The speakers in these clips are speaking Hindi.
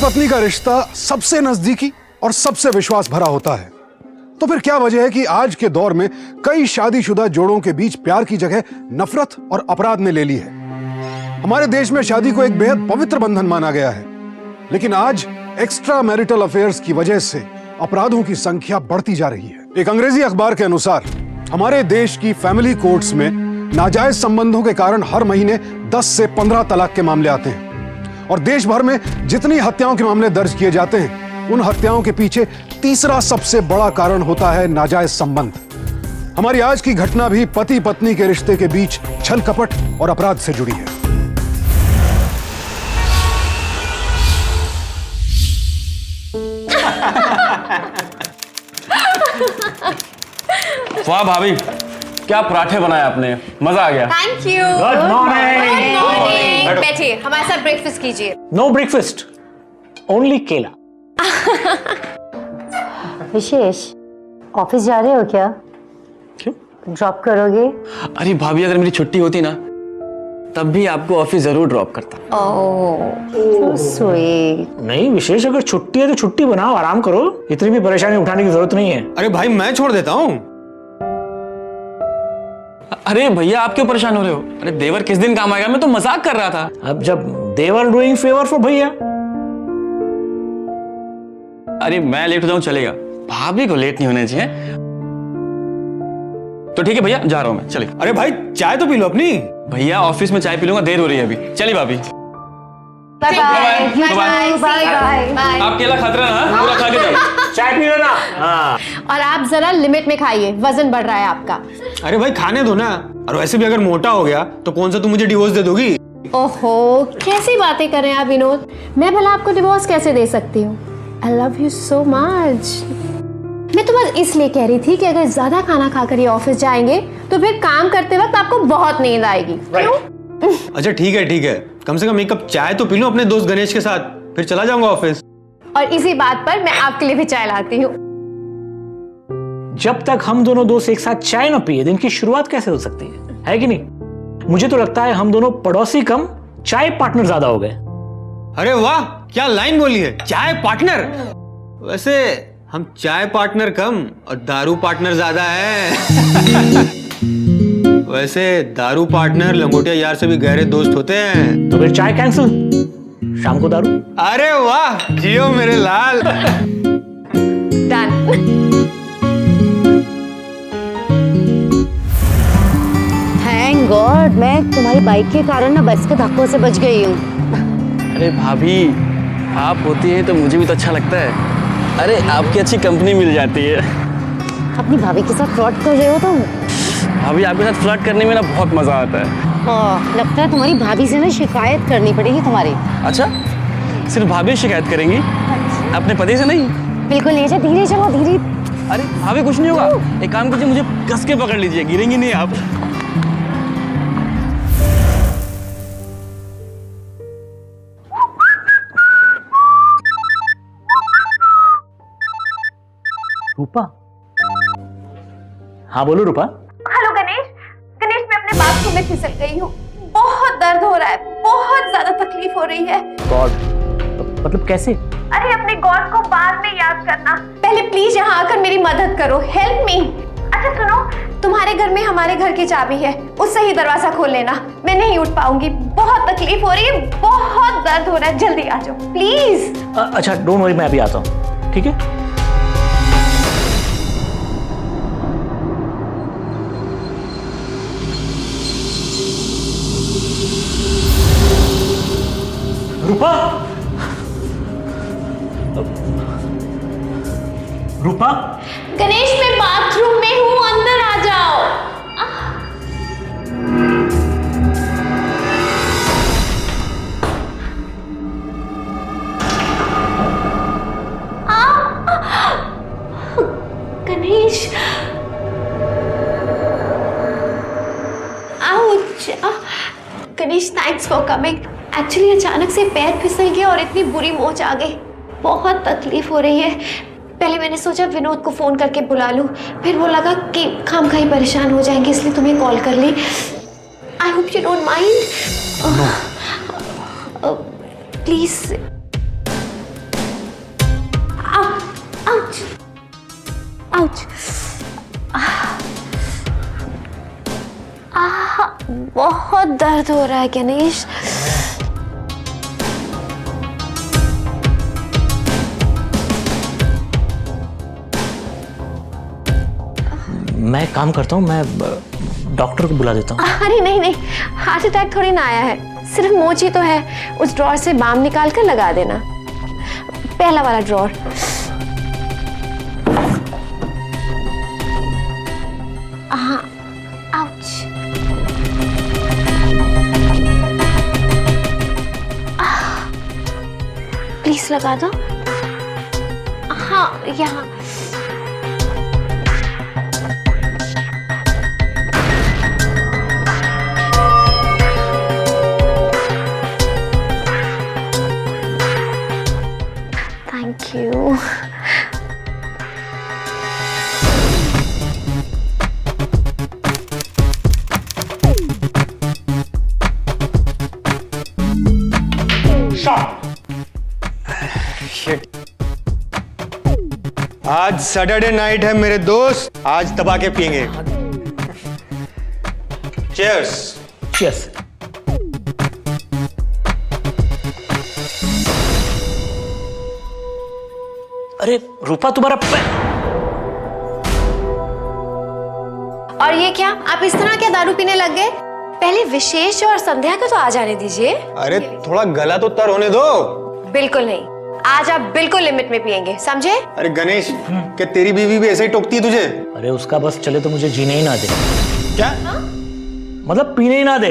पत्नी का रिश्ता सबसे नजदीकी और सबसे विश्वास भरा होता है, तो फिर क्या वजह है कि आज के दौर में कई शादीशुदा जोड़ों के बीच प्यार की जगह नफरत और अपराध ने ले ली है। हमारे देश में शादी को एक बेहद पवित्र बंधन माना गया है, लेकिन आज एक्स्ट्रा मैरिटल अफेयर्स की वजह से अपराधों की संख्या बढ़ती जा रही है। एक अंग्रेजी अखबार के अनुसार हमारे देश की फैमिली कोर्ट्स में नाजायज संबंधों के कारण हर महीने 10 से 15 तलाक के मामले आते हैं, और देश भर में जितनी हत्याओं के मामले दर्ज किए जाते हैं, उन हत्याओं के पीछे तीसरा सबसे बड़ा कारण होता है नाजायज संबंध। हमारी आज की घटना भी पति पत्नी के रिश्ते के बीच छल कपट और अपराध से जुड़ी है। वाह भाभी, क्या पराठे बनाए आपने, मजा आ गया। Thank you. Good morning. बैठिए, हमारे साथ ब्रेकफास्ट कीजिए। नो ब्रेकफास्ट, ओनली केला। विशेष, ऑफिस जा रहे हो क्या? क्यों? ड्रॉप करोगे? अरे भाभी, अगर मेरी छुट्टी होती ना तब भी आपको ऑफिस जरूर ड्रॉप करता। ओह, स्वीट। नहीं विशेष, अगर छुट्टी है तो छुट्टी बनाओ, आराम करो, इतनी भी परेशानी उठाने की जरूरत नहीं है। अरे भाई, मैं छोड़ देता हूँ। अरे भैया, आप क्यों परेशान हो रहे हो? अरे देवर किस दिन काम आएगा, मैं तो मजाक कर रहा था। अब जब देवर डूइंग फेवर फॉर भैया। अरे मैं लेट हो जाऊं चलेगा, भाभी को लेट नहीं होना चाहिए। तो ठीक है भैया, जा रहा हूं मैं, चलिए। अरे भाई, चाय तो पी लो अपनी। भैया ऑफिस में चाय पी लूंगा, देर हो रही है अभी। चलिए भाभी, बाय बाय। Bye bye. आप केला खाते रहना, पूरा खा के जाओ। चाय पी लेना। हाँ। और आप जरा लिमिट में खाइए, वजन बढ़ रहा है आपका। अरे भाई, खाने दो ना। और वैसे भी अगर मोटा हो गया तो कौन सा तुम मुझे डिवोर्स दे दोगी? ओहो, कैसी बातें कर रहे हैं आप विनोद। मैं भला आपको डिवोर्स कैसे दे सकती हूँ? I love you so much. मैं तो बस इसलिए कह रही थी कि अगर ज्यादा खाना खाकर ये ऑफिस जाएंगे तो फिर काम करते वक्त आपको बहुत नींद आएगी। क्यों? अच्छा ठीक है, कम से कम एक कप चाय तो पी लो अपने दोस्त गणेश के साथ, फिर चला जाऊंगा ऑफिस। और इसी बात पर मैं आपके लिए भी चाय लाती हूँ। जब तक हम दोनों दोस्त एक साथ चाय न पिए दिन की शुरुआत कैसे हो सकती है कि नहीं? मुझे तो लगता है हम दोनों पड़ोसी कम चाय पार्टनर ज्यादा हो गए। अरे वाह, क्या लाइन बोली है, चाय पार्टनर। वैसे हम चाय पार्टनर कम और दारू पार्टनर ज्यादा है। वैसे दारू पार्टनर लंगोटिया यार से भी गहरे दोस्त होते हैं। तो फिर चाय कैंसिल, शाम को दारू। अरे वाह, जियो मेरे लाल। डन। थैंक गॉड, मैं तुम्हारी बाइक के कारण ना बस के धक्कों से बच गई हूँ। अरे भाभी, आप होती है तो मुझे भी तो अच्छा लगता है। अरे आपकी अच्छी कंपनी मिल जाती है। अपनी भाभी के साथ फ्रॉड कर रहे हो तुम? भाभी, आपके साथ फ्लर्ट करने में ना बहुत मजा आता है। लगता है तुम्हारी भाभी से ना शिकायत करनी पड़ेगी तुम्हारी। अच्छा, सिर्फ भाभी शिकायत करेंगी, अपने पति से नहीं? बिल्कुल नहीं, अच्छा धीरे चलो, धीरे। अरे भाभी, कुछ नहीं होगा। एक काम कीजिए, मुझे कस के पकड़ लीजिए, गिरेंगी नहीं आप। रूपा? हाँ बोलो रूपा। हेलो गणेश। गणेश, मैं अपने बाथरूम में फिसल गई हूँ। बहुत दर्द हो रहा है, बहुत ज्यादा तकलीफ हो रही है। गॉड, मतलब कैसे? अरे अपने गॉड को बाद में याद करना, पहले प्लीज यहाँ आकर मेरी मदद करो। Help me. अच्छा सुनो, तुम्हारे घर में हमारे घर की चाबी है, उससे ही दरवाजा खोल लेना। मैं नहीं उठ पाऊंगी, बहुत तकलीफ हो रही है, बहुत दर्द हो रहा है। जल्दी आ जाओ प्लीज। अच्छा डोंट वरी, मैं अभी आता हूँ, ठीक है? रूपा, रूपा। गणेश, मैं बाथरूम में हूँ, अंदर आ जाओ। Ganesh, ouch. Ganesh, thanks for coming. Actually अचानक से पैर फिसल गया और इतनी बुरी मोच आ गई, बहुत तकलीफ हो रही है। पहले मैंने सोचा विनोद को फोन करके बुला लूं, फिर वो लगा कि खामखाई परेशान हो जाएंगे, इसलिए तुम्हें कॉल कर ली। I hope you don't mind. Please ouch. बहुत दर्द हो रहा है गणेश। मैं काम करता हूँ, मैं डॉक्टर को बुला देता हूँ। अरे नहीं नहीं, हार्ट अटैक थोड़ी ना आया है, सिर्फ मोची तो है। उस ड्रॉर से बाम निकाल कर लगा देना, पहला वाला ड्रॉर। हाँ, आउच। प्लीज लगा दो। हाँ, यहाँ। Thank you. आज सैटरडे नाइट है मेरे दोस्त, आज दबा के पियेंगे। चीयर्स। यस। अरे रूपा, तुम्हारा और ये क्या, आप इस तरह क्या दारू पीने लग गए? पहले विशेष और संध्या को तो आ जाने दीजिए। अरे थोड़ा गला तो तर होने दो। बिल्कुल नहीं, आज आप बिल्कुल लिमिट में पियेंगे, समझे? अरे गणेश, क्या तेरी बीवी भी ऐसे ही टोकती है तुझे? अरे उसका बस चले तो मुझे जीने ही ना दे। क्या? मतलब पीने ही ना दे।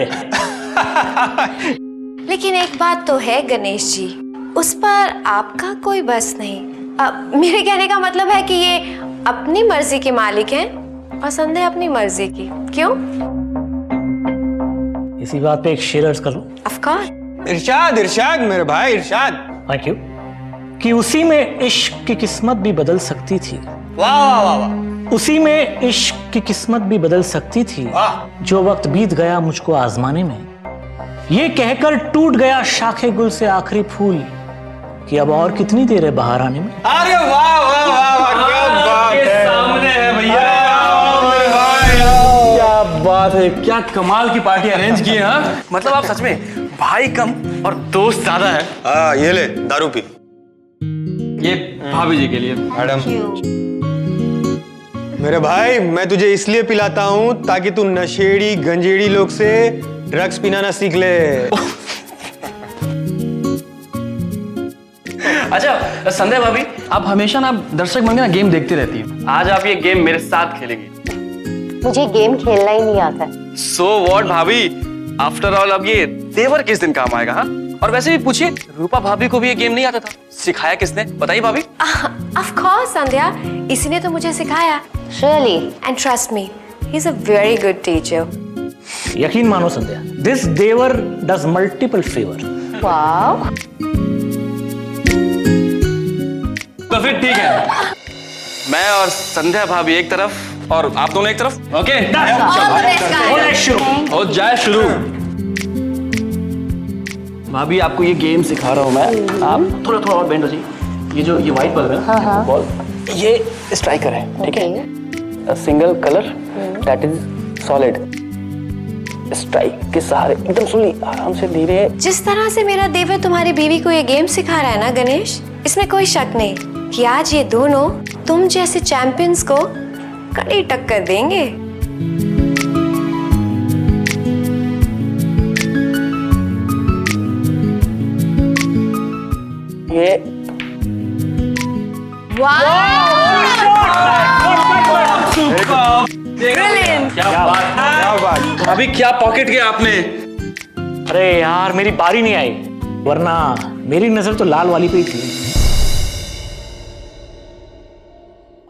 लेकिन एक बात तो है गणेश जी, उस पर आपका कोई बस नहीं। मेरे कहने का मतलब है कि ये अपनी मर्जी के मालिक हैं और संध्या अपनी मर्जी की। क्यों? इसी बात पे एक शेर अर्ज कर लूं? Of course. इरशाद, इरशाद मेरे भाई, इरशाद। Thank you. कि उसी में इश्क की किस्मत भी बदल सकती थी। वाह वाह वाह वाह। उसी में इश्क की किस्मत भी बदल सकती थी, जो वक्त बीत गया मुझको आजमाने में। ये कहकर टूट गया शाखे गुल से आखिरी फूल, कि अब और कितनी देर है बाहर आने में। अरे वाह वाह वाह वाह, क्या बात है। सामने है भैया। क्या बात है, क्या कमाल की पार्टी अरेंज की है। हाँ, मतलब आप सच में भाई कम और दोस्त ज्यादा है। हाँ, ये ले दारू पी। ये भाभी जी के लिए। मैडम, मेरे भाई, मैं तुझे इसलिए पिलाता हूँ ताकि तू नशेड़ी गंजेड़ी लोग से ड्रग्स पीना ना सीख ले। अच्छा संध्या भाभी, आप हमेशा ना दर्शक बन के ना गेम देखती रहती हैं। आज आप ये गेम मेरे साथ खेलेंगी। मुझे गेम खेलना ही नहीं आता। सो व्हाट भाभी, आफ्टर ऑल अब ये तेवर किस दिन काम आएगा? हाँ, और वैसे भी पूछिए, रूपा भाभी को भी ये गेम नहीं आता था, सिखाया किसने? बताइए भाभी। ऑफ कोर्स संध्या, इसी ने तो मुझे सिखाया। Really? And trust me, he is a very good teacher. यकीन मानो Sandhya, this devar does multiple favour. Wow. तो फिर ठीक है, मैं और संध्या भाभी एक तरफ और आप दोनों एक तरफ। ओके, शुरू हो जाए शुरू। भाभी आपको ये गेम सिखा रहा हूँ मैं, आप थोड़ा थोड़ा और बेंड हो जाइए। ये व्हाइट बॉल है ना, बॉल ये स्ट्राइकर है, ठीक है? Single colour that is solid. Strike के सहारे एकदम स्लोली, आराम से, धीरे। जिस तरह से मेरा देवर तुम्हारी बीवी को ये गेम सिखा रहा है ना गणेश, इसमें कोई शक नहीं कि आज ये दोनों तुम जैसे चैंपियंस को कड़ी टक्कर देंगे। ये क्या बात, अभी क्या पॉकेट किया आपने? अरे यार, मेरी बारी नहीं आई, वरना मेरी नजर तो लाल वाली पे ही थी।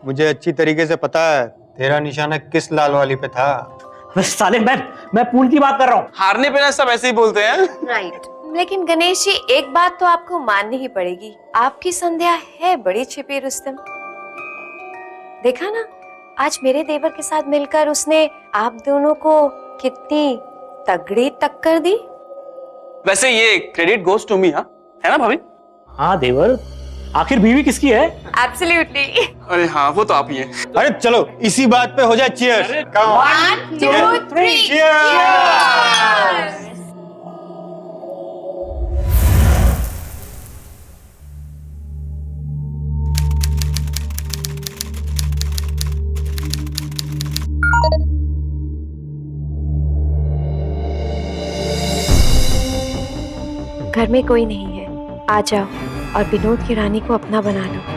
मुझे अच्छी तरीके से पता है तेरा निशाना किस लाल वाली पे था। साले, मैं पूल की बात कर रहा हूँ। हारने पे ना सब ऐसे ही बोलते हैं। राइट। लेकिन गणेश जी, एक बात तो आपको माननी ही पड़ेगी, आपकी संध्या है बड़ी छिपी रुस्तम। देखा ना, आज मेरे देवर के साथ मिलकर उसने आप दोनों को कितनी तगड़ी टक्कर दी। वैसे ये क्रेडिट गोज टू मी, हाँ, है ना भाभी? हाँ देवर, आखिर बीवी किसकी है? एब्सोल्युटली। अरे हाँ, वो तो आप ही हैं। अरे चलो इसी बात पे हो जाए चीयर्स। 1 2 3 घर में कोई नहीं है, आ जाओ और विनोद की रानी को अपना बना लो।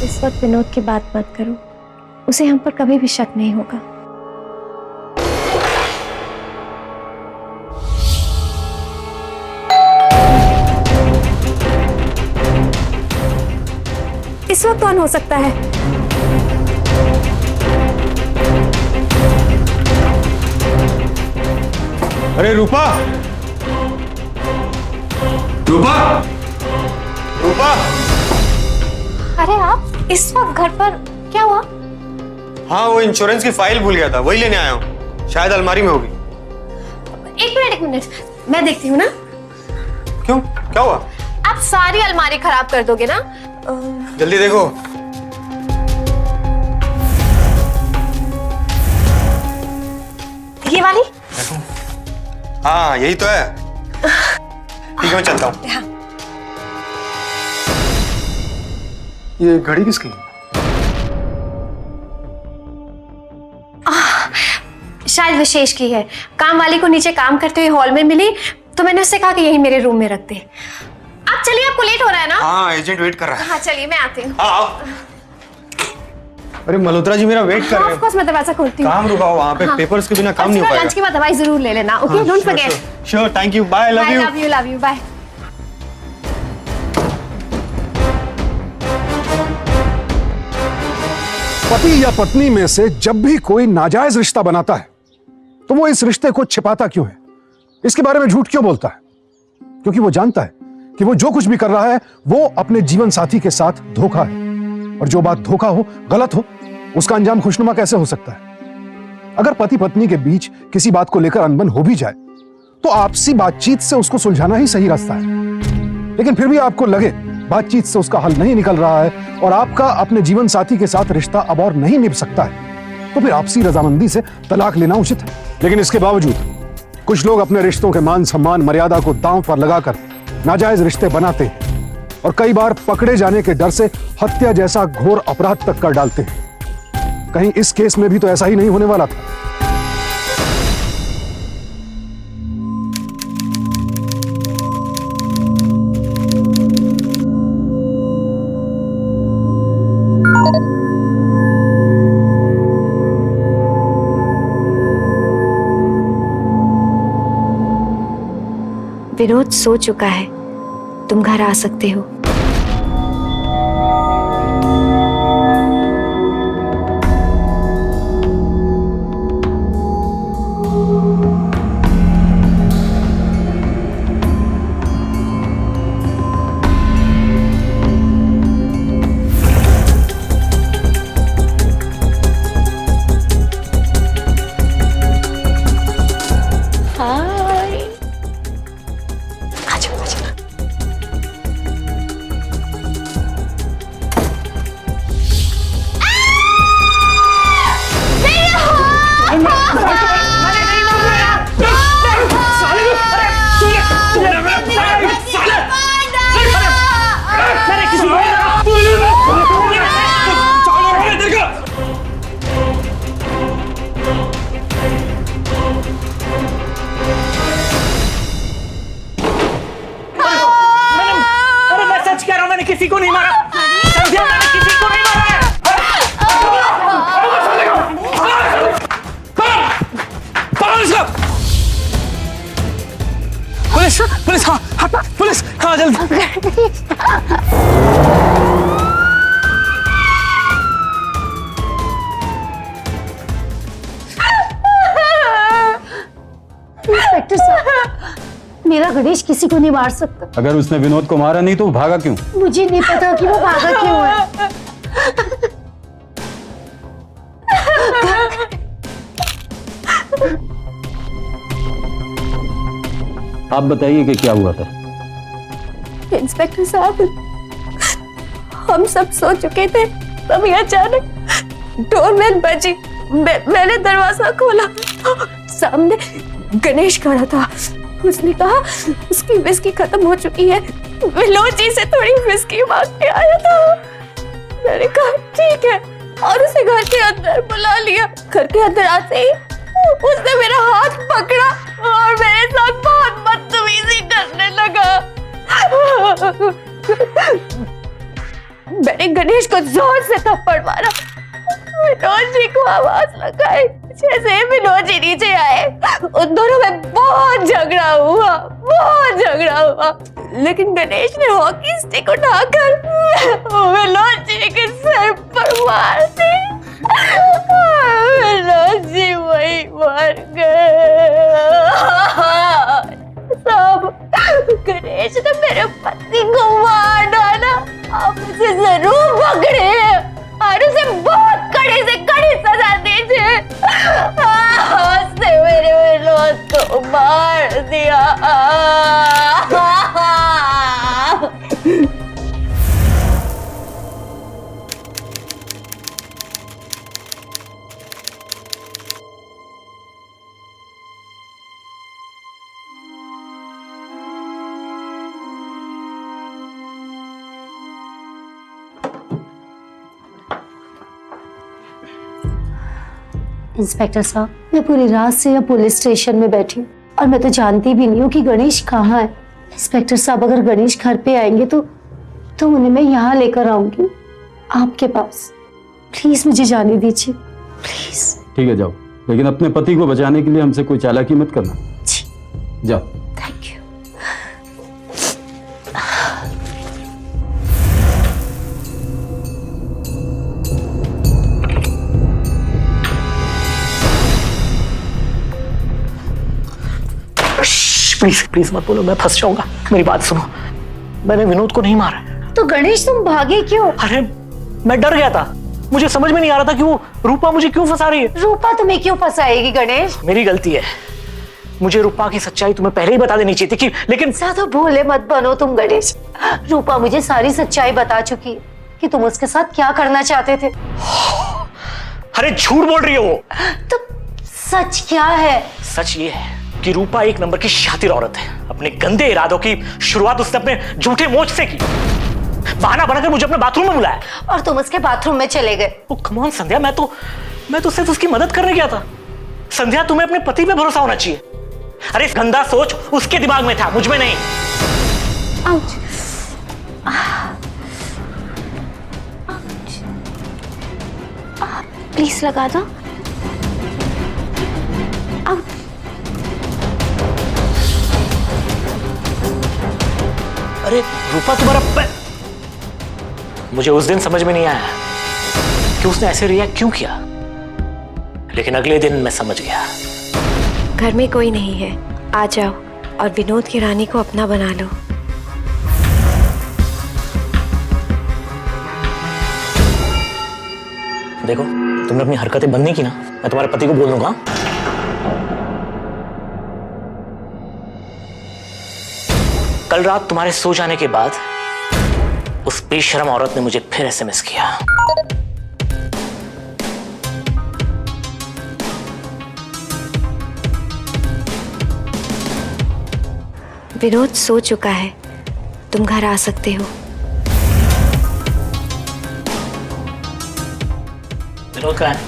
इस वक्त विनोद की बात मत करो, उसे हम पर कभी भी शक नहीं होगा। इस वक्त कौन हो सकता है? अरे रूपा, रूपा, रूपा। अरे आप इस वक्त घर पर? क्या हुआ? हाँ, वो इंश्योरेंस की फाइल भूल गया था, वही लेने आया हूँ। शायद अलमारी में होगी। एक मिनट, मैं देखती हूँ ना। क्यों, क्या हुआ? आप सारी अलमारी खराब कर दोगे ना? जल्दी देखो। ये वाली? हाँ, यही तो है। ठीक है, मैं चलता हूँ। हाँ। ये घड़ी किसकी? शायद विशेष की है। काम वाली को नीचे काम करते हुए हॉल में मिली, तो मैंने उससे कहा कि यही मेरे रूम में रख दे। आप चलिए, आपको लेट हो रहा है ना? हाँ, एजेंट वेट कर रहा है। हाँ चलिए, मैं आती हूँ। हाँ, अरे मल्होत्रा जी मेरा वेट कर रहे हैं। ऑफ कोर्स, मैं दरवाजा खोलती हूँ। काम रुका हो वहाँ पे। पेपर्स के बिना काम नहीं हो पाएगा। लंच के बाद दवाई जरूर ले लेना। Okay, don't forget. Sure, thank you, bye, love you. Love you, bye. पति या पत्नी में से जब भी कोई नाजायज रिश्ता बनाता है तो वो इस रिश्ते को छिपाता क्यों है, इसके बारे में झूठ क्यों बोलता है? क्योंकि वो जानता है कि वो जो कुछ भी कर रहा है वो अपने जीवन साथी के साथ धोखा है, और जो बात धोखा हो, गलत हो, उसका अंजाम खुशनुमा कैसे हो सकता है? अगर पति पत्नी के बीच किसी बात को लेकर अनबन हो भी जाए तो आपसी बातचीत से उसको सुलझाना ही सही रास्ता है। लेकिन फिर भी आपको लगे बातचीत से उसका हल नहीं निकल रहा है और आपका अपने जीवन साथी के साथ रिश्ता अब और नहीं निभ सकता है, तो फिर आपसी रजामंदी से तलाक लेना उचित है। लेकिन इसके बावजूद कुछ लोग अपने रिश्तों के मान सम्मान मर्यादा को दांव पर लगाकर नाजायज रिश्ते बनाते हैं और कई बार पकड़े जाने के डर से हत्या जैसा घोर अपराध तक कर डालते हैं। कहीं इस केस में भी तो ऐसा ही नहीं होने वाला था। विनोद सो चुका है, तुम घर आ सकते हो। किसी को नहीं मारा। संध्या, मैंने किसी को नहीं मारा है। पुलिस, पुलिस, हाँ, पुलिस, हाँ, जल्दी। इंस्पेक्टर साहब, मेरा गणेश किसी को नहीं मार सकता। अगर उसने विनोद को मारा नहीं तो वो भागा क्यों? मुझे नहीं पता कि वो भागा क्यों है। आप बताइए कि क्या हुआ था? इंस्पेक्टर साहब, हम सब सो चुके थे, तभी अचानक डोरबेल बजी। मैंने दरवाजा खोला, सामने गणेश खड़ा था। उसने कहा उसकी विस्की खत्म हो चुकी है, विनोद जी से थोड़ी विस्की मांग के आया था। मैंने कहा ठीक है, और उसे घर के अंदर बुला लिया। घर के अंदर आते ही उसने मेरा हाथ पकड़ा और मेरे साथ बहुत बदतमीजी करने लगा। मैंने गणेश को जोर से थप्पड़ मारा। विनोद जी को आवाज लगाई। जैसे ही विनोद जी नीचे आए, उन दोनों में बहुत झगड़ा हुआ। लेकिन गणेश ने हॉकी स्टिक उठाकर विनोद जी के सर पर मार दी। विनोद जी वही मर गए। सब गणेश ने मेरे पति को मार डाला। आप उसे जरूर पकड़े और उसे बहुत कड़ी से कड़ी सजा दीजिए। उसने मेरे विनोद को मार दिया। इंस्पेक्टर साहब, मैं पूरी रात से यहाँ पुलिस स्टेशन में बैठी हूँ और मैं तो जानती भी नहीं हूँ कि गणेश कहाँ है। इंस्पेक्टर साहब, अगर गणेश घर पे आएंगे तो उन्हें मैं यहाँ लेकर आऊंगी आपके पास। प्लीज मुझे जाने दीजिए, प्लीज। ठीक है, जाओ, लेकिन अपने पति को बचाने के लिए हमसे कोई चालाकी मत करना। जी, जाओ। Thank you. प्लीज प्लीज मत बोलो, मैं फंस जाऊंगा। मेरी बात सुनो, मैंने विनोद को नहीं मारा। तो गणेश, तुम भागे क्यों? अरे मैं डर गया था, मुझे समझ में नहीं आ रहा था कि वो रूपा मुझे क्यों फंसा रही है। रूपा तुम्हें क्यों फंसाएगी गणेश? मेरी गलती है, मुझे रूपा की सच्चाई तुम्हें पहले ही बता देनी चाहिए थी, लेकिन ज्यादा भोले मत बनो तुम गणेश। रूपा मुझे सारी सच्चाई बता चुकी है कि तुम उसके साथ क्या करना चाहते थे। अरे झूठ बोल रही हो वो। तो सच क्या है? सच ये है कि रूपा एक नंबर की शातिर औरत है। अपने गंदे इरादों की शुरुआत उसने अपने झूठे मोच से की। बहाना बनाकर मुझे अपने बाथरूम में बुलाया और तुम उसके बाथरूम में चले गए। ओ कम ऑन संध्या, मैं तो सिर्फ उसकी मदद करने गया था। संध्या, तुम्हें अपने पति पे भरोसा होना चाहिए। अरे गंदा सोच उसके दिमाग में था, मुझ में नहीं। आउच। प्लीज लगा दो। आउच। अरे रूपा, तुम्हारा मुझे उस दिन समझ में नहीं आया कि उसने ऐसे रिएक्ट क्यों किया, लेकिन अगले दिन मैं समझ गया। घर में कोई नहीं है, आ जाओ और विनोद की रानी को अपना बना लो। देखो, तुमने अपनी हरकतें बंद नहीं की ना, मैं तुम्हारे पति को बोल दूंगा। कल रात तुम्हारे सो जाने के बाद उस बेशरम औरत ने मुझे फिर एसएमएस किया। विनोद सो चुका है, तुम घर आ सकते हो। विनोद कहाँ है?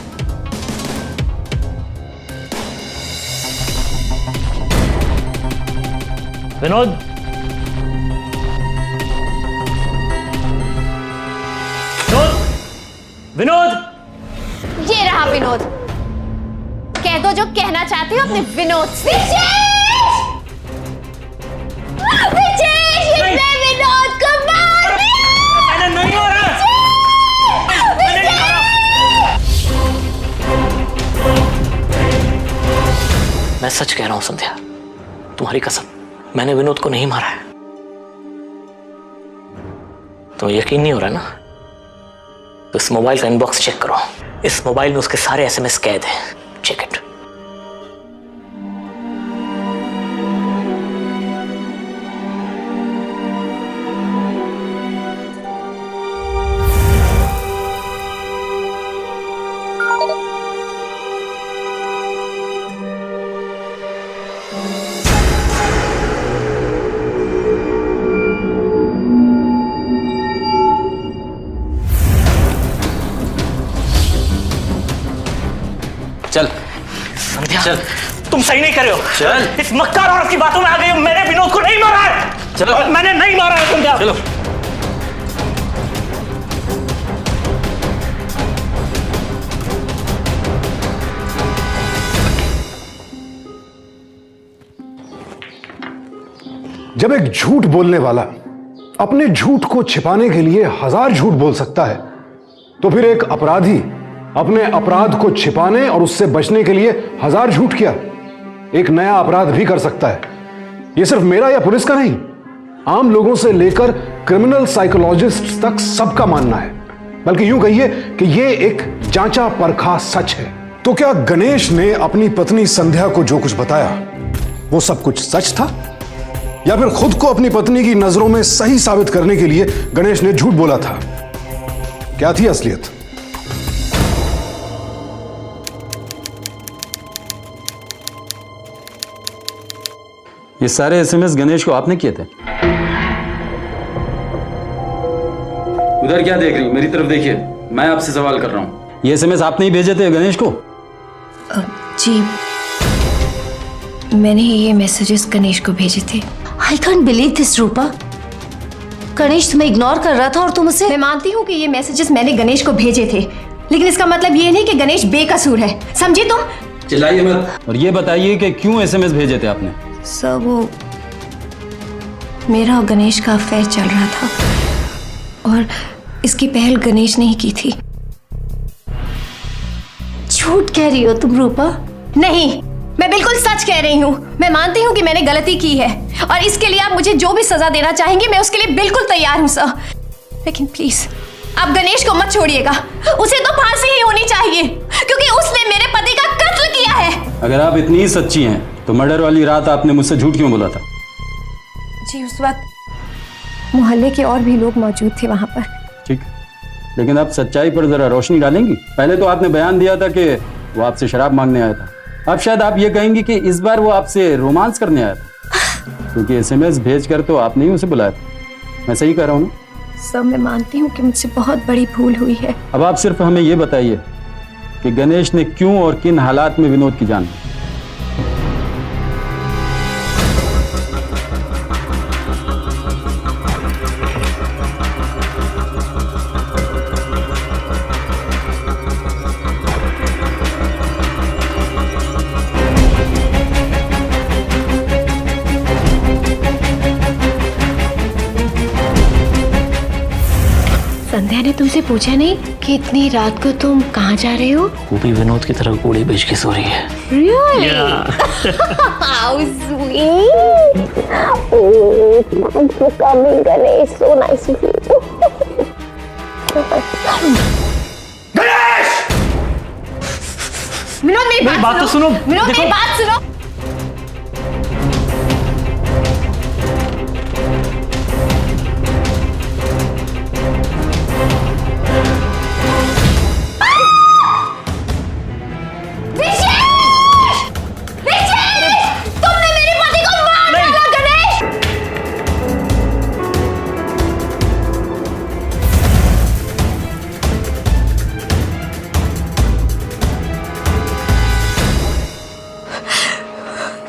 विनोद, विनोद, ये रहा विनोद। कह दो जो कहना चाहती हो अपने विनोद से। विशेष, इसने विनोद को मार दिया। मैंने नहीं मारा। मैंने नहीं मारा। मैं सच कह रहा हूं संध्या, तुम्हारी कसम, मैंने विनोद को नहीं मारा है। तुम्हें यकीन नहीं हो रहा ना? तो इस मोबाइल का इनबॉक्स चेक करो। इस मोबाइल में उसके सारे एसएमएस कैद हैं। Check it. चल संध्या, चल। तुम सही नहीं कर रहे हो। चल। इस मक्कार औरत की बातों में आ गई हो। मैंने विनोद को नहीं मारा है। चलो। और मैंने नहीं मारा है संध्या। चलो। जब एक झूठ बोलने वाला अपने झूठ को छिपाने के लिए 1000 झूठ बोल सकता है, तो फिर एक अपराधी अपने अपराध को छिपाने और उससे बचने के लिए 1000 झूठ क्या, एक नया अपराध भी कर सकता है। यह सिर्फ मेरा या पुलिस का नहीं, आम लोगों से लेकर क्रिमिनल साइकोलॉजिस्ट तक सबका मानना है। बल्कि यूं कहिए कि यह एक जांचा परखा सच है। तो क्या गणेश ने अपनी पत्नी संध्या को जो कुछ बताया वो सब कुछ सच था, या फिर खुद को अपनी पत्नी की नजरों में सही साबित करने के लिए गणेश ने झूठ बोला था? क्या थी असलियत? ये सारे एसएमएस गणेश को आपने किए थे? उधर क्या देख रही हो? मेरी तरफ देखिए, मैं आपसे सवाल कर रहा हूं। ये एसएमएस आपने ही भेजे थे गणेश को? जी, मैंने ये मैसेजेस गणेश को भेजे थे। आई कांट बिलीव दिस रूपा। गणेश तुम्हें इग्नोर कर रहा था और तुम उसे। मैं मानती हूँ कि ये मैसेजेस मैंने गणेश को भेजे थे, लेकिन इसका मतलब ये नहीं कि गणेश बेकसूर है, समझे तुम? चिल्लाइए मत। और ये बताइए कि क्यों एसएमएस भेजे थे आपने? सर, वो मेरा और गणेश का अफेयर चल रहा था और इसकी पहल गणेश ने ही की थी। झूठ कह रही हो तुम रूपा? नहीं, मैं बिल्कुल सच कह रही हूँ। मैं मानती हूँ कि मैंने गलती की है और इसके लिए आप मुझे जो भी सजा देना चाहेंगे मैं उसके लिए बिल्कुल तैयार हूँ सर। लेकिन प्लीज आप गणेश को मत छोड़िएगा। उसे तो फांसी ही होनी चाहिए क्योंकि उसने मेरे पति का कत्ल किया है। अगर आप इतनी ही सच्ची हैं तो मर्डर वाली रात आपने मुझसे झूठ क्यों बोला था? जी, उस वक्त मोहल्ले के और भी लोग मौजूद थे वहां पर। ठीक, लेकिन आप सच्चाई पर जरा रोशनी डालेंगी? पहले तो आपने बयान दिया था कि वो आपसे शराब मांगने आया था। अब शायद आप ये कहेंगी कि इस बार वो आपसे रोमांस करने आया था, क्योंकि एसएमएस भेजकर तो आपने ही उसे बुलाया था। मैं सही कह रहा हूँ ना? सर, मैं मानती हूँ कि मुझसे बहुत बड़ी भूल हुई है। अब आप सिर्फ हमें ये बताइए कि गणेश ने क्यों और किन हालात में विनोद की जान ली? संध्या ने तुमसे पूछा नहीं कि इतनी रात को तुम कहाँ जा रहे हो? वो भी विनोद की तरह कूड़े बेच के सो रही है। Really? How sweet! Oh, thanks for coming, Ganesh. So nice of you. Vinod, मेरी बात तो सुनो। विनोद, मेरी बात सुनो।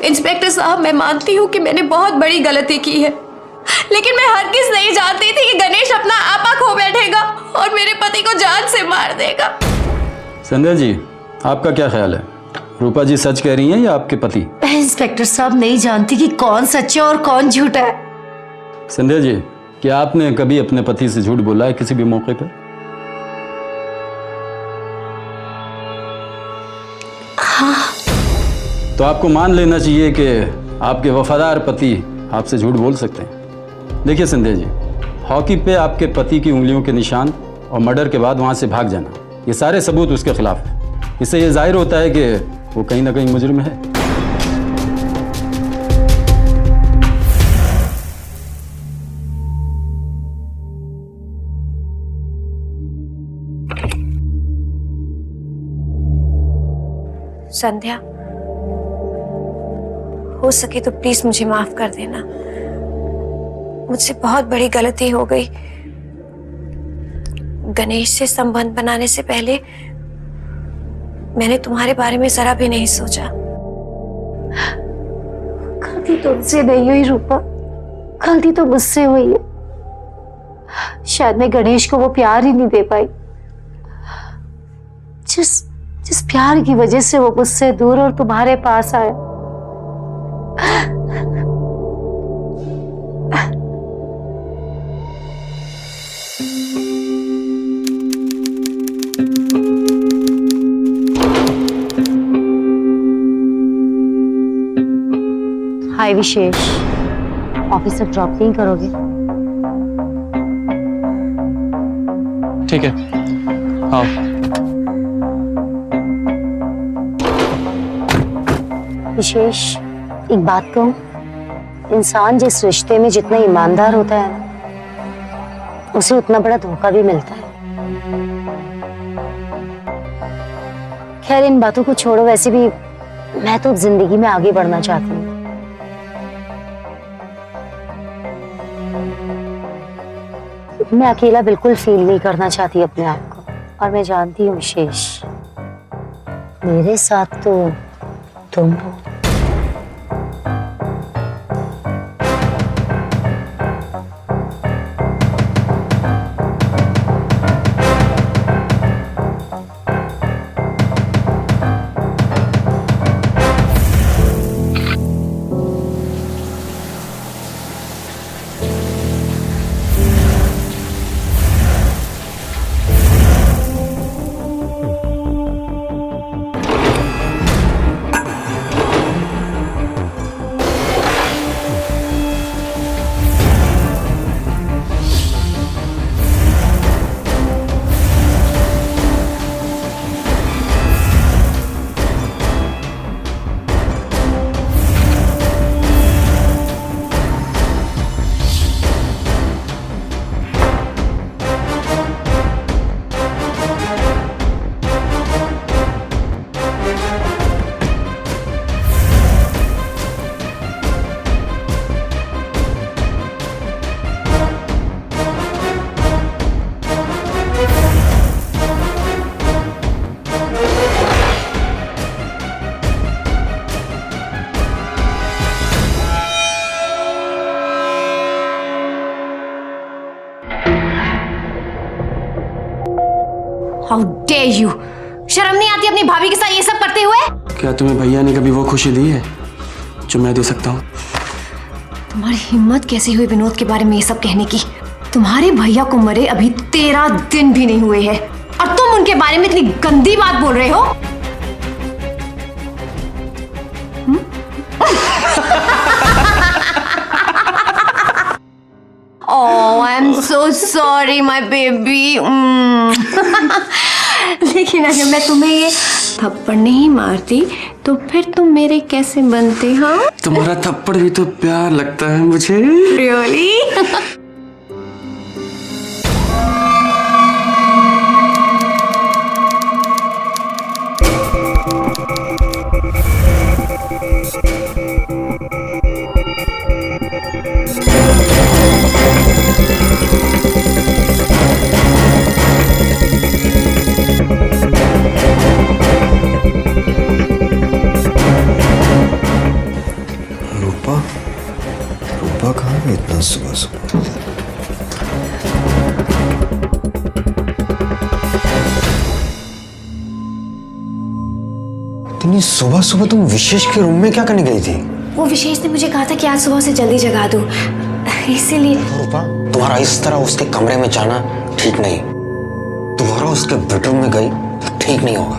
इंस्पेक्टर साहब, मैं मानती हूँ कि मैंने बहुत बड़ी गलती की है, लेकिन मैं हरगिज़ नहीं जानती थी कि गणेश अपना आपा खो बैठेगा और मेरे पति को जान से मार मार देगा। संध्या जी, आपका क्या ख्याल है? रूपा जी सच कह रही हैं या आपके पति? मैं इंस्पेक्टर साहब नहीं जानती कि कौन सच्चा और कौन झूठा है। संध्या जी, क्या आपने कभी अपने पति से झूठ बोला है किसी भी मौके पर? हाँ। तो आपको मान लेना चाहिए कि आपके वफादार पति आपसे झूठ बोल सकते हैं। देखिए संध्या जी, हॉकी पे आपके पति की उंगलियों के निशान और मर्डर के बाद वहां से भाग जाना, ये सारे सबूत उसके खिलाफ है। इससे ये जाहिर होता है कि वो कहीं ना कहीं मुजरिम है। संध्या, हो सके तो प्लीज मुझे माफ कर देना। मुझसे बहुत बड़ी गलती हो गई। गणेश से संबंध बनाने से पहले मैंने तुम्हारे बारे में जरा भी नहीं सोचा। गलती तुमसे नहीं हुई रूपा, गलती तो मुझसे हुई है। शायद मैं गणेश को वो प्यार ही नहीं दे पाई जिस प्यार की वजह से वो मुझसे दूर और तुम्हारे पास आया। हाय विशेष, ऑफिस तक ड्रॉप नहीं करोगे? ठीक है, हाँ। विशेष, एक बात कहूं, इंसान जिस रिश्ते में जितना ईमानदार होता है ना, उसे उतना बड़ा धोखा भी मिलता है। खैर इन बातों को छोड़ो, वैसे भी मैं तो जिंदगी में आगे बढ़ना चाहती हूँ। मैं अकेला बिल्कुल फील नहीं करना चाहती अपने आप को, और मैं जानती हूँ विशेष, मेरे साथ तो तुम हो। How dare you! शर्म नहीं आती अपनी भाभी के साथ ये सब करते हुए? क्या तुम्हें भैया ने कभी वो खुशी दी है जो मैं दे सकता हूँ? तुम्हारी हिम्मत कैसी हुई विनोद के बारे में ये सब कहने की? तुम्हारे भैया को मरे अभी 13 दिन भी नहीं हुए हैं और तुम उनके बारे में इतनी गंदी बात बोल रहे हो। Oh, I'm so sorry, my baby. लेकिन अगर मैं तुम्हें ये थप्पड़ नहीं मारती तो फिर तुम मेरे कैसे बनते? हाँ, तुम्हारा थप्पड़ भी तो प्यार लगता है मुझे। Really? रूपा कहाँ है इतना सुबह सुबह? इतनी सुबह सुबह तुम विशेष के रूम में क्या करने गई थी? वो विशेष ने मुझे कहा था कि आज सुबह से जल्दी जगा दो, इसीलिए। रूपा, तुम्हारा इस तरह उसके कमरे में जाना ठीक नहीं। दोबारा उसके बेडरूम में गई तो ठीक नहीं होगा।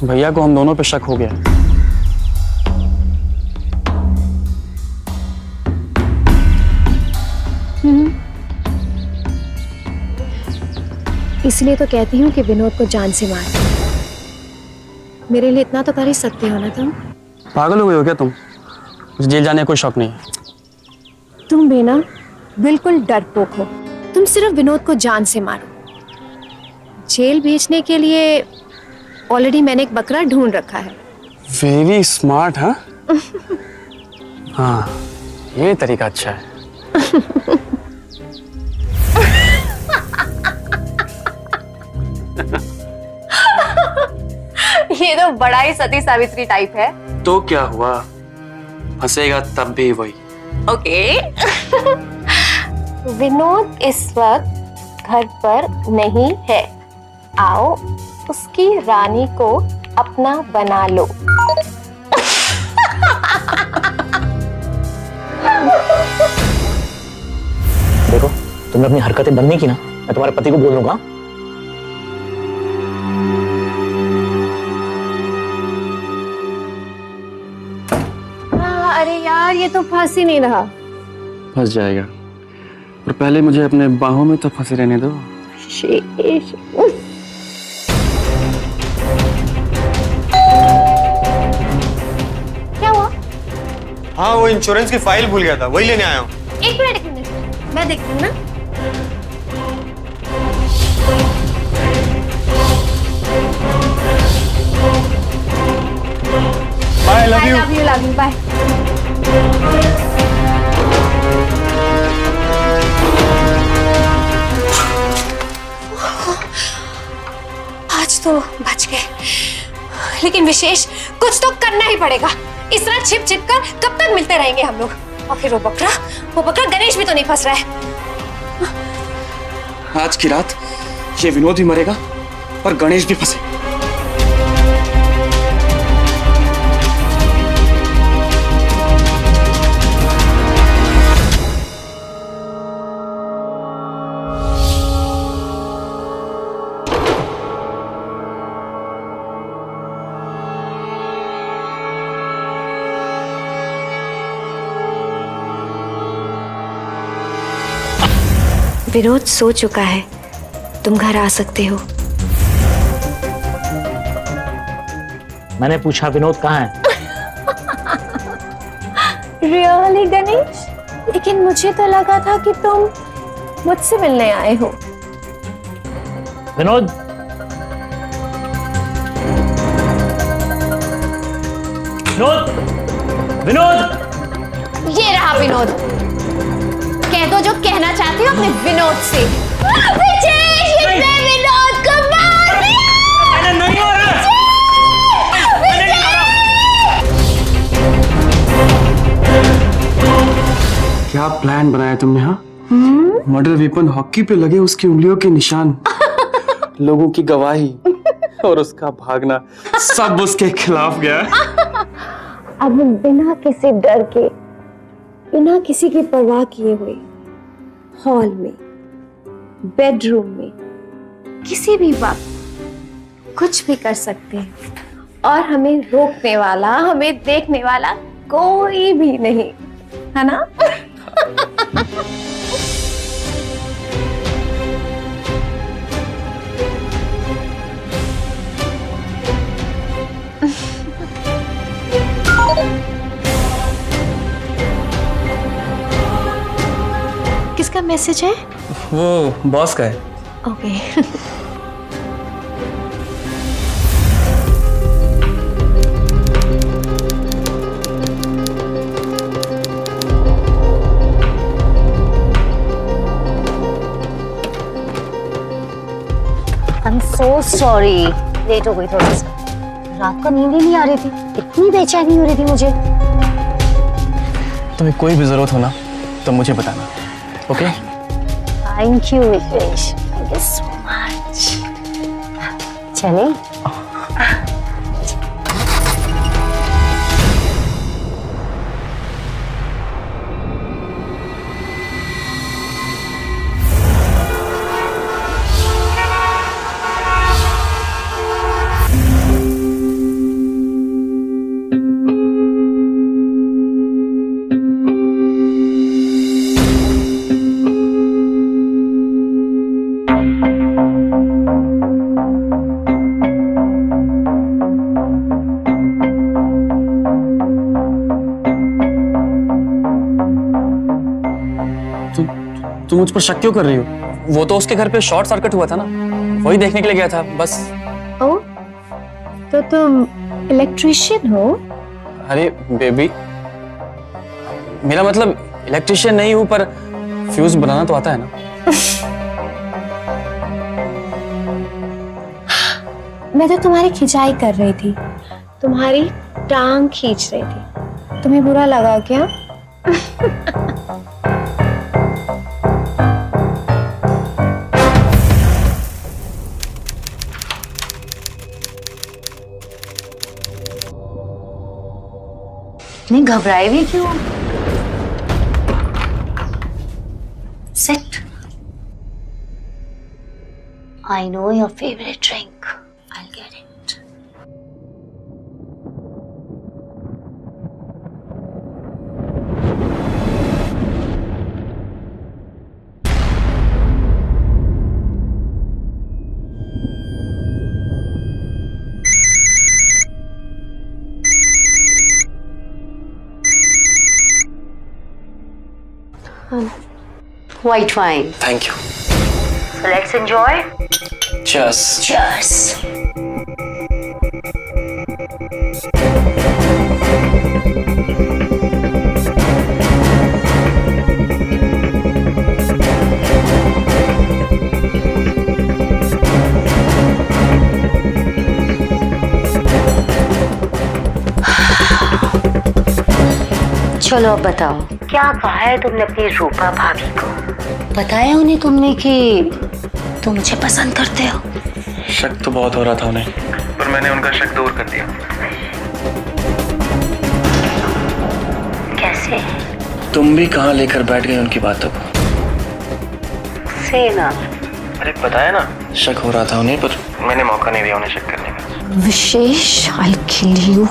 भैया को हम दोनों पे शक हो गया। इसलिए तो कहती हूँ कि विनोद को जान से मार। मेरे लिए इतना तो कर ही सकते हो ना तुम। पागल हो गए हो क्या तुम? मुझे जेल जाने का कोई शौक नहीं है। तुम भी ना बिल्कुल डरपोक हो। तुम सिर्फ विनोद को जान से मारो। जेल भेजने के लिए ऑलरेडी मैंने एक बकरा ढूंढ रखा है। वेरी स्मार्ट, हाँ? हाँ, ये तरीका अच्छा है। ये तो बड़ा ही सती सावित्री टाइप है। तो क्या हुआ, फंसेगा तब भी वही। ओके। विनोद इस वक्त घर पर नहीं है। आओ उसकी रानी को अपना बना लो। देखो, तुमने अपनी हरकतें बंद नहीं की ना, मैं तुम्हारे पति को बोल दूंगा। अरे यार, ये तो फंस ही नहीं रहा। फंस जाएगा, और पहले मुझे अपने बाहों में तो फंसे रहने दो। शेष। क्या हुआ? हाँ, वो इंश्योरेंस की फाइल भूल गया था, वही लेने आया हूँ। एक मिनट, मैं देखती हूँ ना। Bye, love you. Love you, bye. आज तो बच गए, लेकिन विशेष कुछ तो करना ही पड़ेगा। इस तरह छिप छिप कर कब तक मिलते रहेंगे हम लोग? और फिर वो बकरा गणेश भी तो नहीं फंस रहा है। आज की रात ये विनोद भी मरेगा और गणेश भी फंसे। विनोद सो चुका है, तुम घर आ सकते हो। मैंने पूछा विनोद कहाँ है? रियली गणेश? लेकिन मुझे तो लगा था कि तुम मुझसे मिलने आए हो। विनोद, विनोद, विनोद। ये रहा विनोद। कह दो जो कहना चाहती हो अपने विनोद से। विशेष, इसने विनोद को मार दिया। नहीं हो रहा। क्या प्लान बनाया तुमने? हाँ, मर्डर वेपन हॉकी पे लगे उसकी उंगलियों के निशान, लोगों की गवाही और उसका भागना, सब उसके खिलाफ गया। अब बिना किसी डर के, बिना किसी की परवाह किए हुए, हॉल में, बेडरूम में, किसी भी वक्त कुछ भी कर सकते हैं, और हमें रोकने वाला, हमें देखने वाला कोई भी नहीं, है ना? किसका मैसेज है? वो बॉस का है। Okay. I am so sorry, late हो गई थोड़ा सा। रात को नींद ही नहीं आ रही थी, इतनी बेचैनी हो रही थी मुझे। तुम्हें कोई भी जरूरत हो ना, तो मुझे बताना, okay? Thank you Vikesh, thank you so much. चले तुम मुझ पर शक क्यों कर रही हो? वो तो उसके घर पे शॉर्ट सर्किट हुआ था ना, वही देखने के लिए गया था बस। ओ, तो तुम इलेक्ट्रिशियन हो? अरे बेबी, मेरा मतलब इलेक्ट्रिशियन नहीं हूँ, पर फ्यूज बनाना तो आता है ना। मैं तो तुम्हारी खिंचाई कर रही थी, तुम्हारी टांग खींच रही थी। तुम्हें बुरा लगा क्या? नहीं घबराए भी क्यों? Sit. I know your favorite drink. I'll get it. White wine. Thank you. So let's enjoy. Cheers. Cheers. चलो अब बताओ, क्या कहा है तुमने अपनी रूपा भाभी को? बताया उन्हें तुमने कि तुम मुझे पसंद करते हो? शक तो बहुत हो रहा था उन्हें, पर मैंने उनका शक दूर कर दिया। कैसे? तुम भी कहाँ लेकर बैठ गए उनकी बातों को? से ना। अरे बताया ना, शक हो रहा था उन्हें, पर मैंने मौका नहीं दिया उन्हें शक करने का। विशेष, I'll kill you.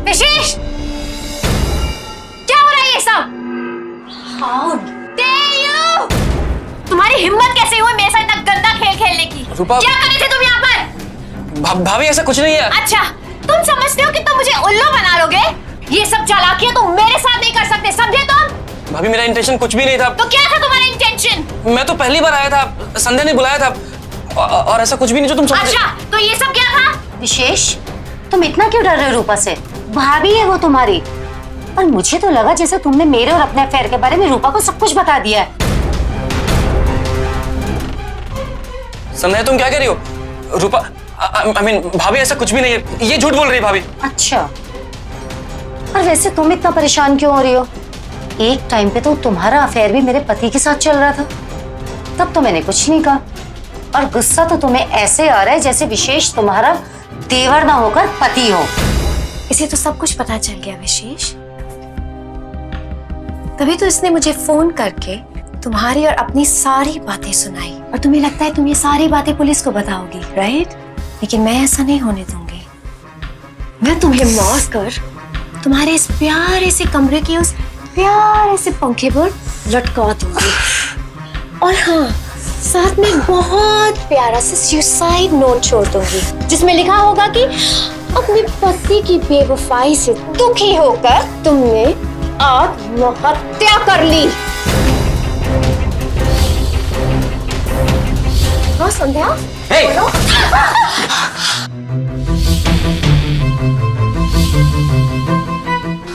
विशेष, क्या हो रहा है ये सब? How dare you? तुम्हारी हिम्मत कैसे हुई मेरे साथ इतना गंदा खेल खेलने की? रूपा, क्या कर रहे थे तुम यहाँ पर? भाभी ऐसा कुछ नहीं है। अच्छा, तुम समझते हो कि तुम मुझे उल्लू बना लोगे? ये सब चालाकियां तुम मेरे साथ नहीं कर सकते, समझे तुम? भाभी मेरा इंटेंशन कुछ भी नहीं था। तो क्या था तुम्हारा इंटेंशन? मैं तो पहली बार आया था, संध्या ने बुलाया था, और ऐसा कुछ भी नहीं जो तुम समझ। अच्छा, तो ये सब क्या था? विशेष, तुम इतना क्यों डर रहे हो रूपा से? भाभी है वो तुम्हारी। और मुझे तो लगा जैसे तुमने मेरे और अपने अफेयर के बारे में रूपा को सब कुछ बता दिया है। संध्या तुम क्या कह रही हो? रूपा, I mean, भाभी ऐसा कुछ भी नहीं है, ये झूठ बोल रही है भाभी। अच्छा, और वैसे तुम इतना परेशान क्यों हो रही हो? एक टाइम पे तो तुम्हारा अफेयर भी मेरे पति के साथ चल रहा था, तब तो मैंने कुछ नहीं कहा। और गुस्सा तो तुम्हें ऐसे आ रहा है जैसे विशेष तुम्हारा देवर ना होकर पति हो। इसे तो सब कुछ पता चल गया विशेष, तभी तो इसने मुझे फोन करके तुम्हारी और अपनी सारी बातें सुनाई। और तुम्हें लगता है तुम ये सारी बातें पुलिस को बताओगी, राइट? लेकिन मैं ऐसा नहीं होने दूंगी। मैं तुम्हें मार कर तुम्हारे इस प्यारे से कमरे के उस प्यारे से पंखे पर लटका दूंगी। और हाँ, साथ में बहुत प्यारा सा सुसाइड नोट छोड़ दूंगी, जिसमें लिखा होगा कि अपने पति की बेवफाई से दुखी होकर तुमने आत्महत्या कर ली। हाँ संध्या, बोलो।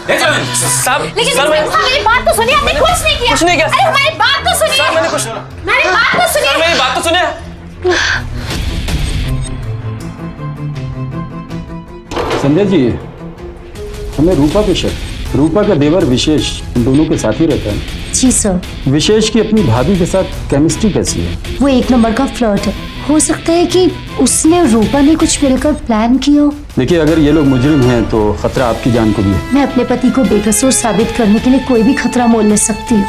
साहब लेकिन सर मैं मेरी बात तो सुनिए, आपने कुछ नहीं किया। कुछ नहीं किया। अरे हमारी बात तो सुनिए। सर मैंने कुछ मेरी बात तो सुनिए। सर मेरी बात तो सुनिए। संध्या जी, हमें रूपा पे शक। रूपा का देवर विशेष इन दोनों के साथ ही रहता है। जी सर, विशेष की अपनी भाभी के साथ केमिस्ट्री कैसी है? वो एक नंबर का फ्लर्ट है। हो सकता है कि उसने रूपा ने कुछ मिलकर प्लान किया हो। देखिए, अगर ये लोग मुजरिम हैं तो खतरा आपकी जान को भी है। मैं अपने पति को बेकसूर साबित करने के लिए कोई भी खतरा मोल ले सकती हूँ।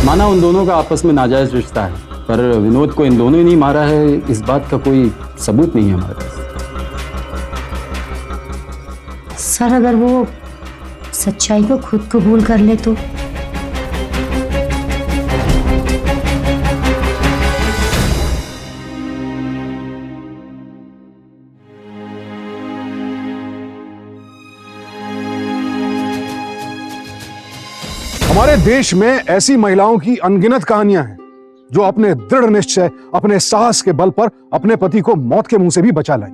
माना उन दोनों का आपस में नाजायज रिश्ता है, पर विनोद को इन दोनों ही नहीं मारा है, इस बात का कोई सबूत नहीं है हमारे पास। सर, अगर वो सच्चाई को खुद कबूल कर ले तो? हमारे देश में ऐसी महिलाओं की अनगिनत कहानियां हैं जो अपने दृढ़ निश्चय, अपने साहस के बल पर अपने पति को मौत के मुंह से भी बचा लाई।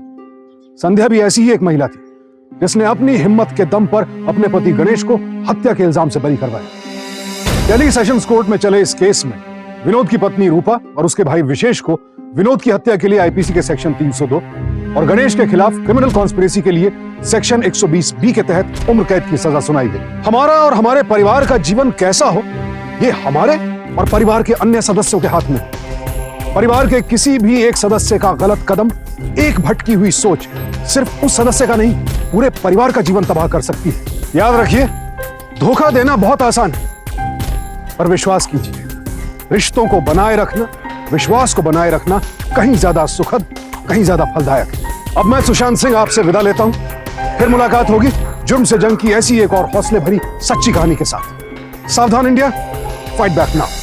संध्या भी ऐसी ही एक महिला थी जिसने अपनी हिम्मत के दम पर अपने पति गणेश को हत्या के इल्जाम से बरी करवाया। दिल्ली सेशंस कोर्ट में चले इस केस में विनोद की पत्नी रूपा और उसके भाई विशेष को विनोद की हत्या के लिए आईपीसी के सेक्शन 302 और गणेश के खिलाफ क्रिमिनल कॉन्स्पिरेसी के लिए सेक्शन 120B के तहत उम्र कैद की सजा सुनाई गई। हमारा और हमारे परिवार का जीवन कैसा हो, ये हमारे और परिवार के अन्य सदस्यों के हाथ में है। परिवार के किसी भी एक सदस्य का गलत कदम, एक भटकी हुई सोच सिर्फ उस सदस्य का नहीं, पूरे परिवार का जीवन तबाह कर सकती है। याद रखिए, धोखा देना बहुत आसान है, पर विश्वास कीजिए, रिश्तों को बनाए रखना, विश्वास को बनाए रखना कहीं ज्यादा सुखद, कहीं ज्यादा फलदायक है। अब मैं सुशांत सिंह आपसे विदा लेता हूं। फिर मुलाकात होगी जुर्म से जंग की ऐसी एक और हौसले भरी सच्ची कहानी के साथ। सावधान इंडिया, फाइट बैक नाउ।